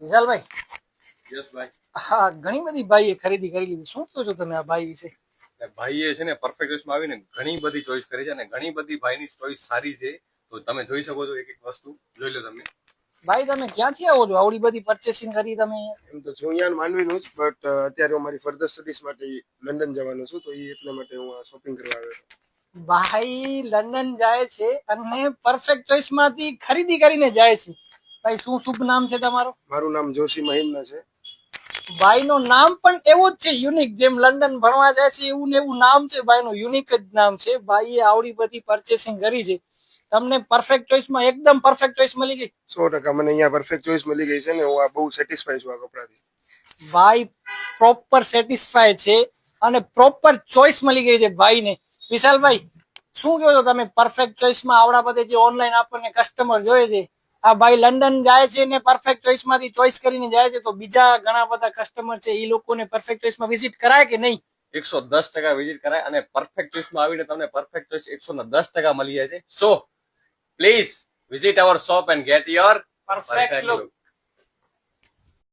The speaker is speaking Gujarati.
વિશાલભાઈ, યસ ભાઈ. હા ઘણી બધી ભાઈએ ખરીદી કરી લીધી. શું કહો છો તમે આ ભાઈ વિશે? ભાઈએ છે ને પરફેક્ટ ચોઈસમાં આવીને ઘણી બધી ચોઈસ કરી છે અને ઘણી બધી ભાઈની ચોઈસ સારી છે. તો તમે જોઈ શકો છો, એક એક વસ્તુ જોઈ લો તમે. ભાઈ તમે ક્યાંથી આવો છો? આવડી બધી પરચેસિંગ કરી તમે? એમ તો છું અહીંયા માંડવીનું જ, બટ અત્યારે હું મારી ફર્ધર સ્ટડીઝ માટે લંડન જવાનું છું, તો એ એટલા માટે હું શોપિંગ કરવા આવ્યો છું. ભાઈ લંડન જાય છે અને પરફેક્ટ ચોઈસ માંથી ખરીદી કરીને જાય છે. ભાઈ શું શુભ નામ છે તમારો? મારું નામ જોશી મહિમના છે. ભાઈનું નામ પણ એવું જ છે, યુનિક. જેમ લંડન ભણવા જાય છે એવું ને એવું નામ છે ભાઈનું, યુનિક જ નામ છે. ભાઈએ આવડી બધી પરચેસિંગ કરી છે. તમને પરફેક્ટ ચોઈસમાં એકદમ પરફેક્ટ ચોઈસ મળી ગઈ? 100% મને અહીંયા પરફેક્ટ ચોઈસ મળી ગઈ છે ને હું આ બહુ સેટિસ્ફાઈ છું આ કપડાથી. ભાઈ પ્રોપર સેટિસ્ફાય છે અને પ્રોપર ચોઈસ મળી ગઈ છે ભાઈને. વિશાલભાઈ, શું કહો છો તમે પરફેક્ટ ચોઈસમાં? આવડા બધે જે ઓનલાઈન આપણને કસ્ટમર જોઈએ છે, આ ભાઈ લંડન જાય છે ને પરફેક્ટ ચોઈસ માંથી ચોઈસ કરીને જાય છે, તો બીજા ઘણા બધા કસ્ટમર છે એ લોકોને પરફેક્ટ ચોઈસમાં વિઝિટ કરાય કે નહીં? 110% વિઝિટ કરાય અને પરફેક્ટ ચોઈસમાં આવીને તમને પરફેક્ટ ચોઈસ 110% મળી જાય છે. So please visit our shop and get your perfect look.